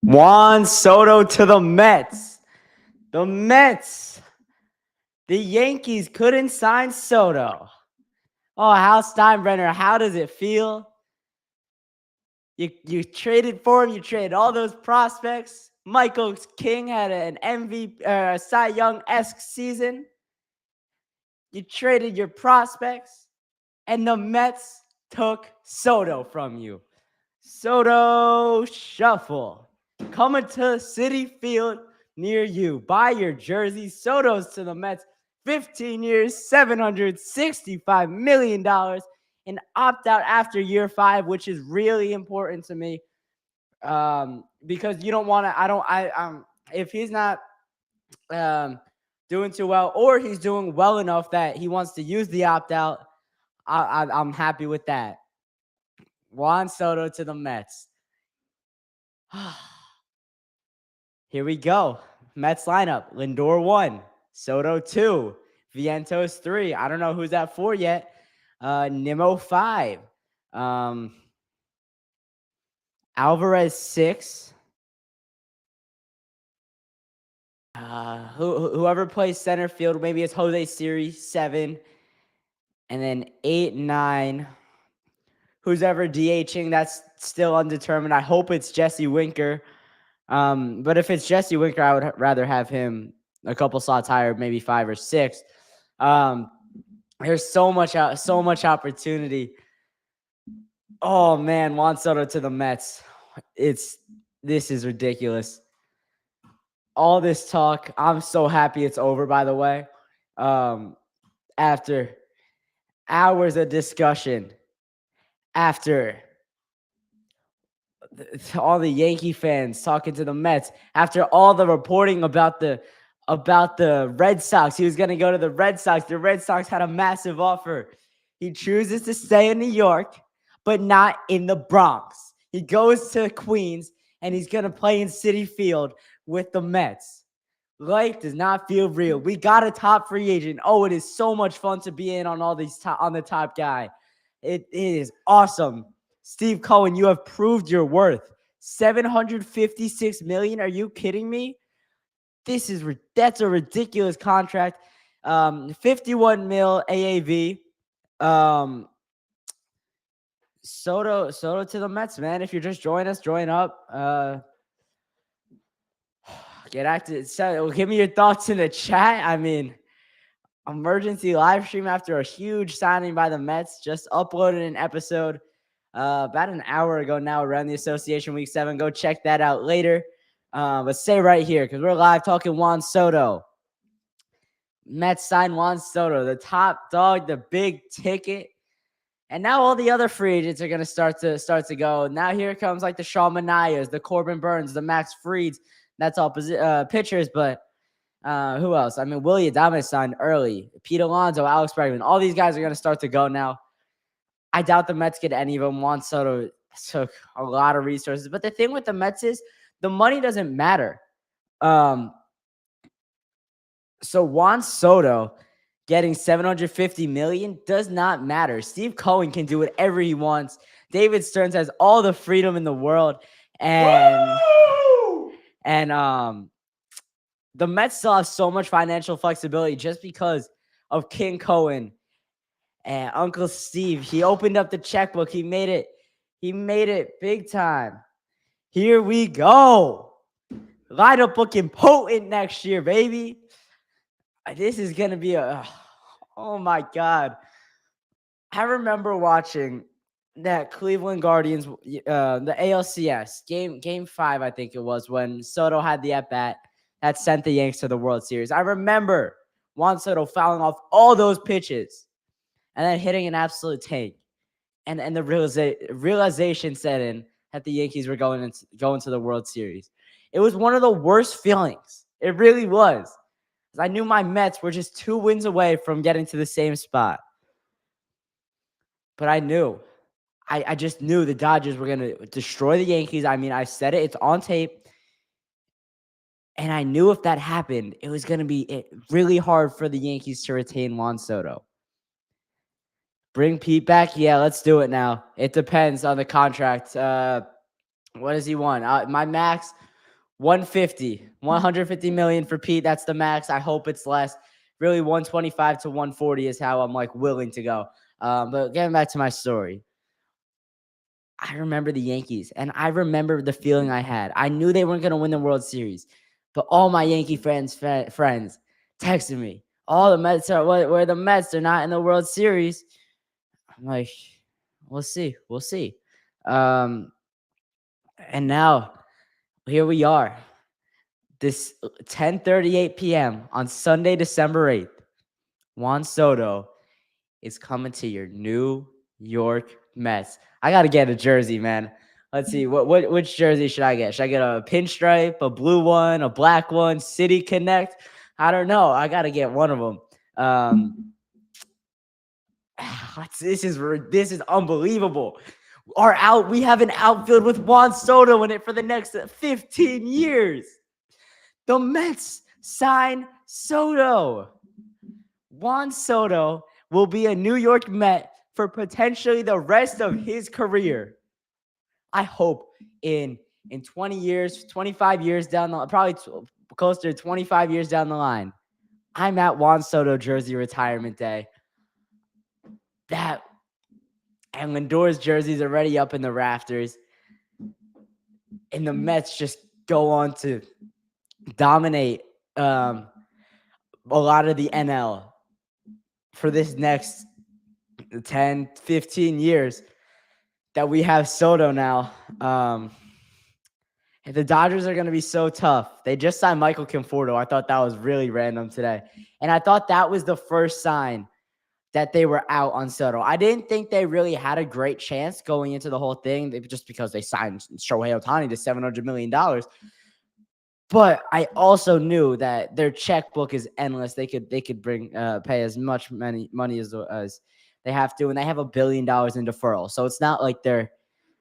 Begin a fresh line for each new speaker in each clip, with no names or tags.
Juan Soto to the Mets. The Mets. The Yankees couldn't sign Soto. Oh, Hal Steinbrenner, how does it feel? You traded for him. You traded all those prospects. Michael King had an MVP, Cy Young-esque season. You traded your prospects, and the Mets took Soto from you. Soto shuffle. Coming to Citi Field near you. Buy your jersey. Soto's to the Mets. 15 years, $765 million, and opt out after year 5, which is really important to me. Because you don't want to, if he's not doing too well, or he's doing well enough that he wants to use the opt out, I'm happy with that. Juan Soto to the Mets. Here we go. Mets lineup. Lindor 1, Soto 2, Vientos 3. I don't know who's at 4 yet. Nimmo 5. Alvarez 6. Whoever plays center field, maybe it's Jose Siri 7. And then 8, 9. Who's ever DHing, that's still undetermined. I hope it's Jesse Winker. But if it's Jesse Winker, I would rather have him a couple slots higher, maybe 5 or 6. There's so much opportunity. Oh man, Juan Soto to the Mets. This is ridiculous. All this talk, I'm so happy it's over, by the way. After hours of discussion, after all the Yankee fans talking to the Mets, after all the reporting about the Red Sox, he was going to go to the Red Sox. The Red Sox had a massive offer. He chooses to stay in New York, but not in the Bronx. He goes to Queens, and he's going to play in Citi Field with the Mets. Life does not feel real. We got a top free agent. Oh, it is so much fun to be in on all these on the top guy. It is awesome. Steve Cohen, you have proved your worth. $756 million. Are you kidding me? That's a ridiculous contract. 51 mil AAV. Soto to the Mets, man. If you're just joining us, join up. Get active. So, give me your thoughts in the chat. I mean, emergency live stream after a huge signing by the Mets. Just uploaded an episode about an hour ago now around the Association Week 7. Go check that out later. But stay right here because we're live talking Juan Soto. Mets signed Juan Soto, the top dog, the big ticket. And now all the other free agents are going to start to go. Now here comes like the Shaw Manayas, the Corbin Burns, the Max Frieds. That's all pitchers, but who else? I mean, Willie Adames signed early. Pete Alonso, Alex Bregman. All these guys are going to start to go now. I doubt the Mets get any of them. Juan Soto took a lot of resources. But the thing with the Mets is the money doesn't matter. So Juan Soto getting $750 million does not matter. Steve Cohen can do whatever he wants. David Stearns has all the freedom in the world. And the Mets still have so much financial flexibility just because of King Cohen and Uncle Steve. He opened up the checkbook. He made it big time. Here we go. Lineup looking potent next year, baby. This is going to be oh my God. I remember watching that Cleveland Guardians, the ALCS game 5, I think it was, when Soto had the at-bat that sent the Yanks to the World Series. I remember Juan Soto fouling off all those pitches and then hitting an absolute tank. And the realization set in that the Yankees were going to the World Series. It was one of the worst feelings. It really was. I knew my Mets were just 2 wins away from getting to the same spot. But I knew. I just knew the Dodgers were going to destroy the Yankees. I mean, I said it. It's on tape. And I knew if that happened, it was going to be really hard for the Yankees to retain Juan Soto. Bring Pete back? Yeah, let's do it now. It depends on the contract. What does he want? My max, 150 million for Pete. That's the max. I hope it's less. Really, 125 to 140 is how I'm willing to go. But getting back to my story, I remember the Yankees, and I remember the feeling I had. I knew they weren't going to win the World Series, but all my Yankee friends texted me, "Oh, the Mets are where the Mets? They're not in the World Series." I'm like, we'll see. And now here we are. This 10:38 p.m. on Sunday, December 8th. Juan Soto is coming to your New York Mets. I got to get a jersey, man. Let's see. Which jersey should I get? Should I get a pinstripe, a blue one, a black one, City Connect? I don't know. I got to get one of them. This is unbelievable. We have an outfield with Juan Soto in it for the next 15 years. The Mets sign Soto. Juan Soto will be a New York Met for potentially the rest of his career. I hope in 20 years, 25 years down the line, probably closer to 25 years down the line, I'm at Juan Soto jersey retirement day. And Lindor's jersey is already up in the rafters. And the Mets just go on to dominate a lot of the NL for this next 10, 15 years that we have Soto now. The Dodgers are going to be so tough. They just signed Michael Conforto. I thought that was really random today. And I thought that was the first sign that they were out on Soto. I didn't think they really had a great chance going into the whole thing just because they signed Shohei Ohtani to $700 million. But I also knew that their checkbook is endless. They could pay as much money as they have to, and they have $1 billion in deferral. So it's not like they're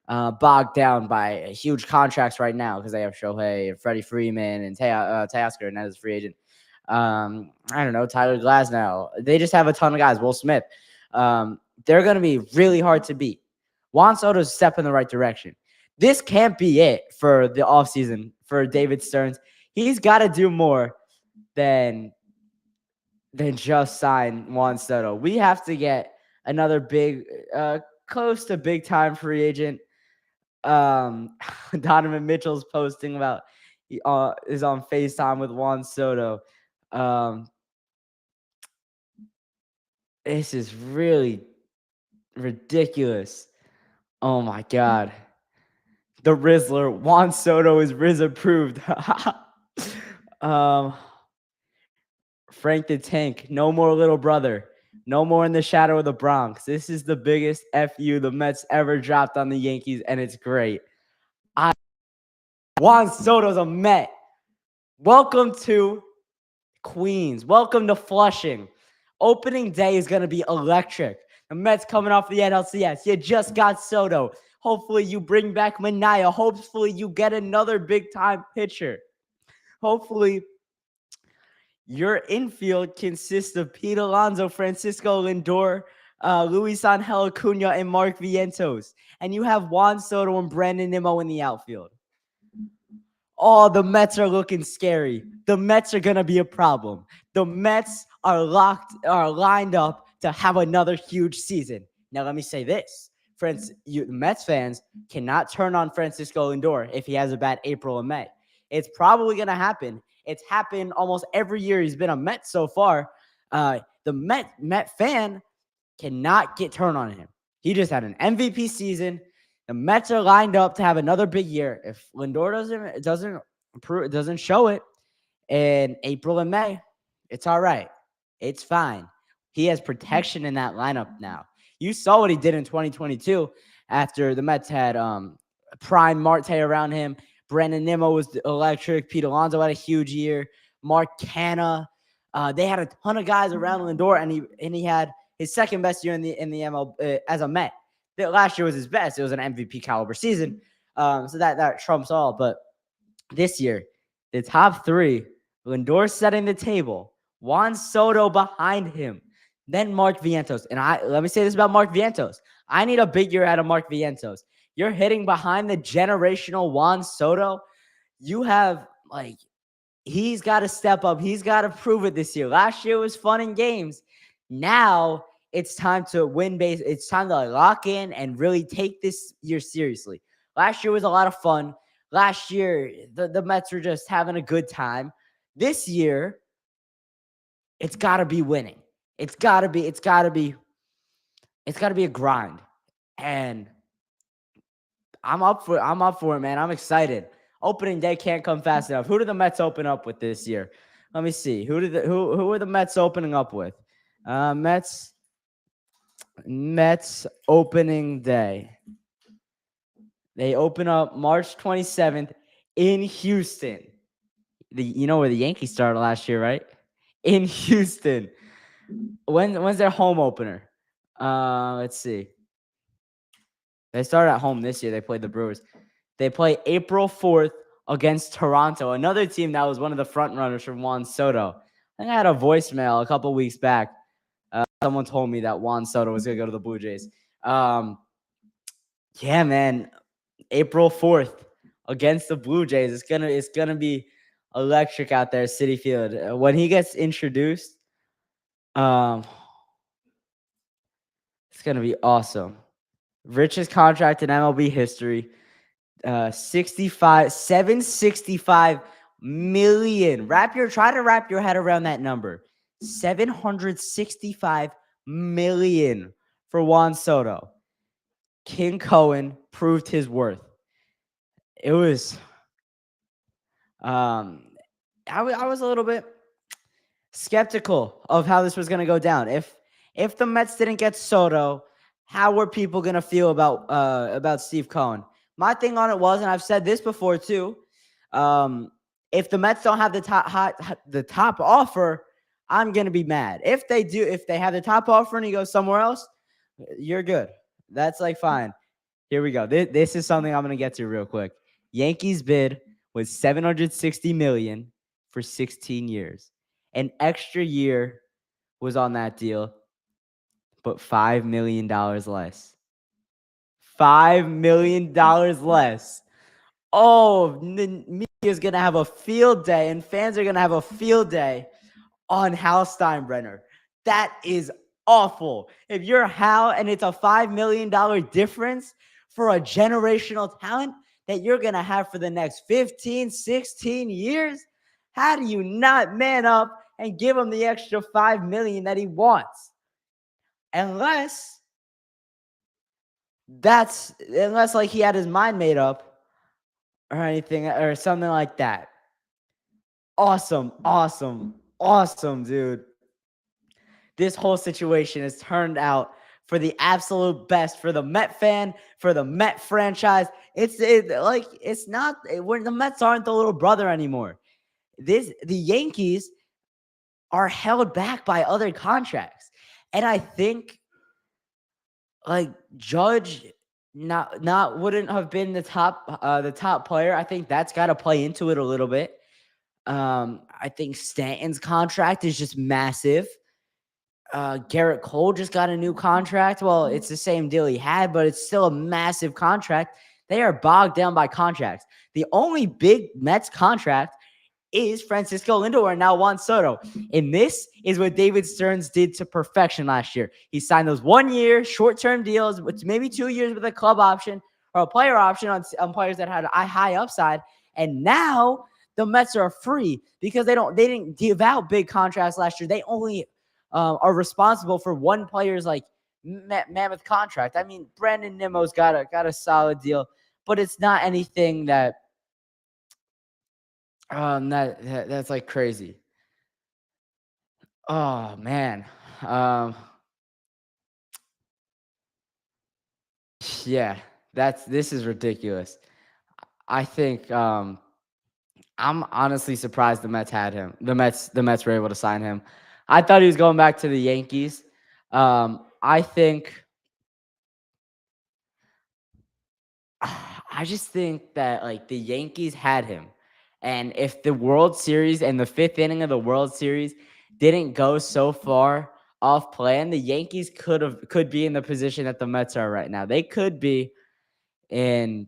bogged down by huge contracts right now because they have Shohei and Freddie Freeman and Teoscar and as a free agent. I don't know, Tyler Glasnow. They just have a ton of guys. Will Smith. They're going to be really hard to beat. Juan Soto's a step in the right direction. This can't be it for the offseason for David Stearns. He's got to do more than just sign Juan Soto. We have to get another big, close to big-time free agent. Donovan Mitchell's posting about is on FaceTime with Juan Soto. This is really ridiculous. Oh my God. The Rizzler, Juan Soto is Riz approved. um, Frank the Tank, no more little brother. No more in the shadow of the Bronx. This is the biggest FU the Mets ever dropped on the Yankees, and it's great. Juan Soto's a Met. Welcome to Queens. Welcome to Flushing. Opening day is going to be electric. The Mets coming off the NLCS. You just got Soto. Hopefully you bring back Manaea. Hopefully you get another big-time pitcher. Hopefully your infield consists of Pete Alonso, Francisco Lindor, Luis Angel Acuna, and Mark Vientos. And you have Juan Soto and Brandon Nimmo in the outfield. Oh, the Mets are looking scary. The Mets are going to be a problem. The Mets are lined up to have another huge season. Now, let me say this. Mets fans cannot turn on Francisco Lindor if he has a bad April and May. It's probably going to happen. It's happened almost every year he's been a Met so far. The Met fan cannot get turned on him. He just had an MVP season. The Mets are lined up to have another big year. If Lindor doesn't show it in April and May, it's all right. It's fine. He has protection in that lineup now. You saw what he did in 2022 after the Mets had prime Marte around him. Brandon Nimmo was electric. Pete Alonso had a huge year. Mark Canha. They had a ton of guys around Lindor, and he had his second best year in the ML as a Met. Last year was his best. It was an MVP caliber season. So that trumps all. But this year, the top three, Lindor setting the table, Juan Soto behind him, then Mark Vientos. And let me say this about Mark Vientos. I need a big year out of Mark Vientos. You're hitting behind the generational Juan Soto. You have, he's got to step up. He's got to prove it this year. Last year was fun in games. Now it's time to win base. It's time to lock in and really take this year seriously. Last year was a lot of fun. Last year, the Mets were just having a good time. This year, it's got to be winning. It's got to be a grind. And I'm up for it, man. I'm excited. Opening day can't come fast enough. Who do the Mets open up with this year? Let me see. Who are the Mets opening up with? Mets opening day. They open up March 27th in Houston. You know where the Yankees started last year, right? In Houston. When's their home opener? Let's see. They started at home this year. They played the Brewers. They play April 4th against Toronto, another team that was one of the front runners from Juan Soto. I think I had a voicemail a couple weeks back. Someone told me that Juan Soto was going to go to the Blue Jays. Yeah, man. April 4th against the Blue Jays. It's gonna be electric out there, Citi Field. When he gets introduced, it's gonna be awesome. Richest contract in MLB history. 765 million. Try to wrap your head around that number. 765 million for Juan Soto. King Cohen proved his worth. It was I was a little bit skeptical of how this was going to go down. If the Mets didn't get Soto, how were people going to feel about Steve Cohen? My thing on it was, and I've said this before too, if the Mets don't have the top offer, I'm going to be mad. If they do, if they have the top offer and he goes somewhere else, you're good. That's fine. Here we go. This is something I'm going to get to real quick. Yankees bid was $760 million for 16 years. An extra year was on that deal, but $5 million less. $5 million less. Oh, the media is going to have a field day, and fans are going to have a field day on Hal Steinbrenner. That is awful. If you're Hal and it's a $5 million difference for a generational talent that you're going to have for the next 15, 16 years, how do you not man up and give him the extra $5 million that he wants? unless unless like he had his mind made up or anything or something like that. Awesome, awesome, awesome, dude. This whole situation has turned out for the absolute best for the Met fan, for the Met franchise. It's not when the Mets aren't the little brother anymore. The Yankees are held back by other contracts. And I think like Judge not wouldn't have been the top player. I think that's got to play into it a little bit. I think Stanton's contract is just massive. Garrett Cole just got a new contract. Well, it's the same deal he had, but it's still a massive contract. They are bogged down by contracts. The only big Mets contract is Francisco Lindor and now Juan Soto. And this is what David Stearns did to perfection last year. He signed those 1 year short-term deals, with maybe 2 years with a club option or a player option on players that had a high upside. And now the Mets are free because they didn't give out big contracts last year. They only are responsible for one player's like mammoth contract. I mean, Brandon Nimmo's got a solid deal, but it's not anything that's like crazy. Oh man. Yeah, this is ridiculous. I think I'm honestly surprised the Mets had him. The Mets were able to sign him. I thought he was going back to the Yankees. I think I just think that like the Yankees had him. And if the World Series and the fifth inning of the World Series didn't go so far off plan, the Yankees could be in the position that the Mets are right now. They could be in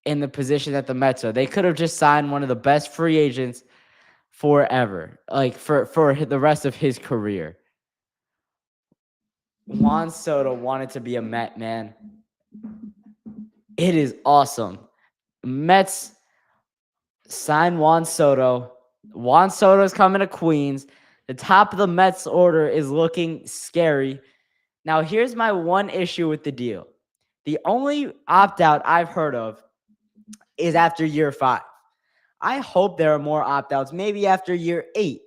the position that the Mets are. They could have just signed one of the best free agents forever, like for the rest of his career. Juan Soto wanted to be a Met, man. It is awesome. Mets sign Juan Soto. Juan Soto is coming to Queens. The top of the Mets order is looking scary. Now, here's my one issue with the deal. The only opt-out I've heard of is after year 5. I hope there are more opt-outs, maybe after year 8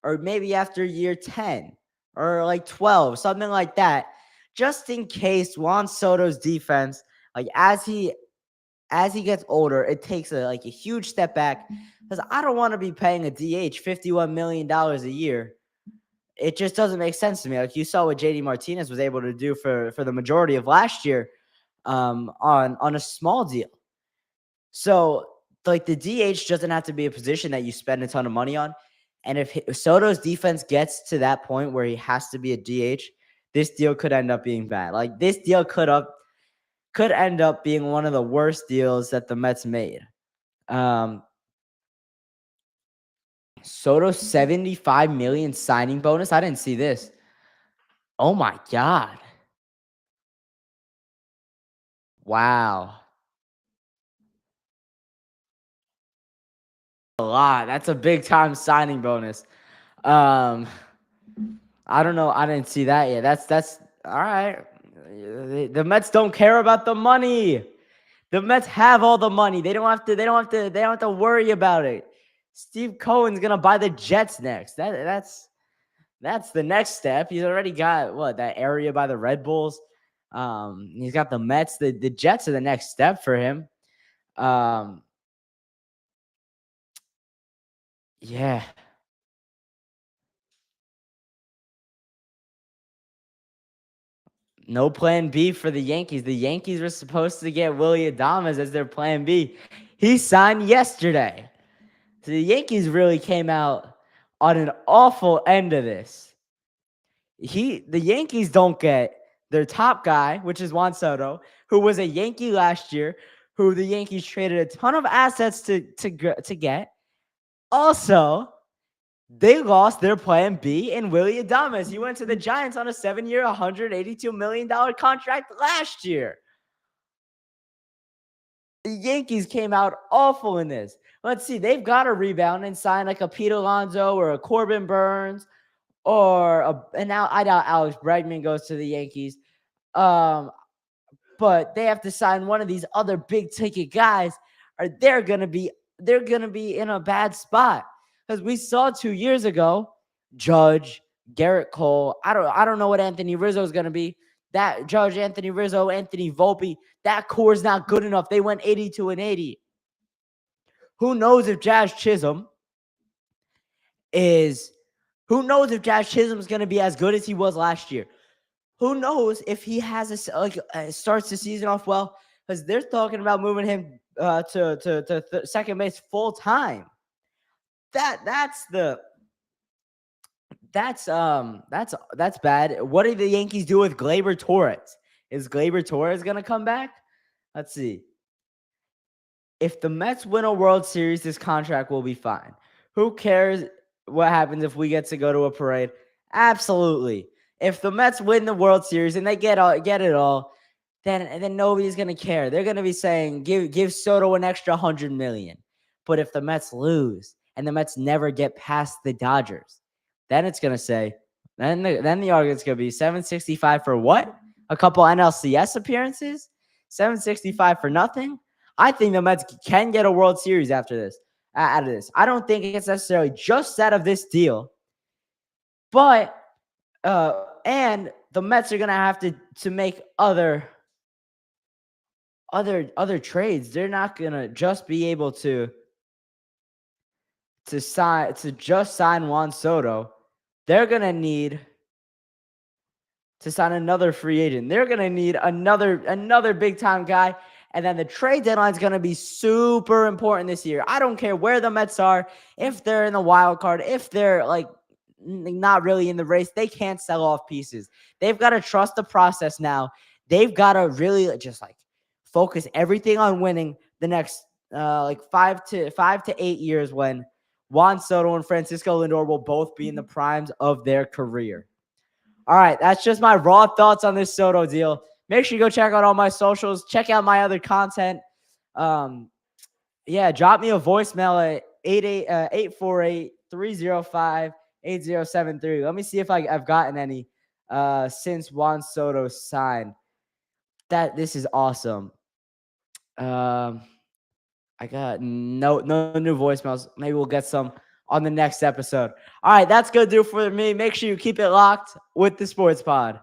or maybe after year 10 or like 12, something like that, just in case Juan Soto's defense, like as he gets older, it takes a huge step back, because I don't want to be paying a DH $51 million a year. It just doesn't make sense to me. Like you saw what JD Martinez was able to do for the majority of last year on a small deal. So like the DH doesn't have to be a position that you spend a ton of money on. And if Soto's defense gets to that point where he has to be a DH, this deal could end up being bad. Like this deal could end up being one of the worst deals that the Mets made. Soto $75 million signing bonus. I didn't see this. Oh my God. Wow. A lot. That's a big time signing bonus. I don't know. I didn't see that yet. That's all right. The Mets don't care about the money. The Mets have all the money. They don't have to worry about it. Steve Cohen's gonna buy the Jets next. That's the next step. He's already got that area by the Red Bulls. He's got the Mets. The Jets are the next step for him. Yeah. No plan B for the Yankees. The Yankees were supposed to get Willy Adames as their plan B. He signed yesterday. So the Yankees really came out on an awful end of this. The Yankees don't get their top guy, which is Juan Soto, who was a Yankee last year, who the Yankees traded a ton of assets to get. Also, they lost their plan B in Willy Adames. He went to the Giants on a 7-year, $182 million contract last year. The Yankees came out awful in this. Let's see. They've got to rebound and sign like a Pete Alonso or a Corbin Burns and now I doubt Alex Bregman goes to the Yankees. Um, but they have to sign one of these other big ticket guys, or they're gonna be in a bad spot. Because we saw 2 years ago, Judge, Garrett Cole. I don't know what Anthony Rizzo is gonna be. That Judge, Anthony Rizzo, Anthony Volpe, that core is not good enough. They went 82-80. Who knows if Jazz Chisholm is who knows if Jazz Chisholm is going to be as good as he was last year? Who knows if he has starts the season off well? Because they're talking about moving him to second base full time. That's bad. What did the Yankees do with Gleyber Torres? Is Gleyber Torres going to come back? Let's see. If the Mets win a World Series, this contract will be fine. Who cares what happens if we get to go to a parade? Absolutely. If the Mets win the World Series and they get it all, then nobody's gonna care. They're gonna be saying give Soto an extra $100 million. But if the Mets lose and the Mets never get past the Dodgers, then it's gonna say then the argument's gonna be $765 for what? A couple NLCS appearances? $765 for nothing? I think the Mets can get a World Series after this. Out of this, I don't think it's necessarily just out of this deal, but and the Mets are gonna have to make other trades. They're not gonna just be able to sign Juan Soto. They're gonna need to sign another free agent. They're gonna need another big time guy. And then the trade deadline is going to be super important this year. I don't care where the Mets are, if they're in the wild card, if they're like not really in the race, they can't sell off pieces. They've got to trust the process now. They've got to really just focus everything on winning the next 5 to 8 years when Juan Soto and Francisco Lindor will both be in the primes of their career. All right, that's just my raw thoughts on this Soto deal. Make sure you go check out all my socials. Check out my other content. Drop me a voicemail at 848-305-8073. Let me see if I've gotten any since Juan Soto signed. This is awesome. I got no new voicemails. Maybe we'll get some on the next episode. All right, that's going to do for me. Make sure you keep it locked with the Sports Pod.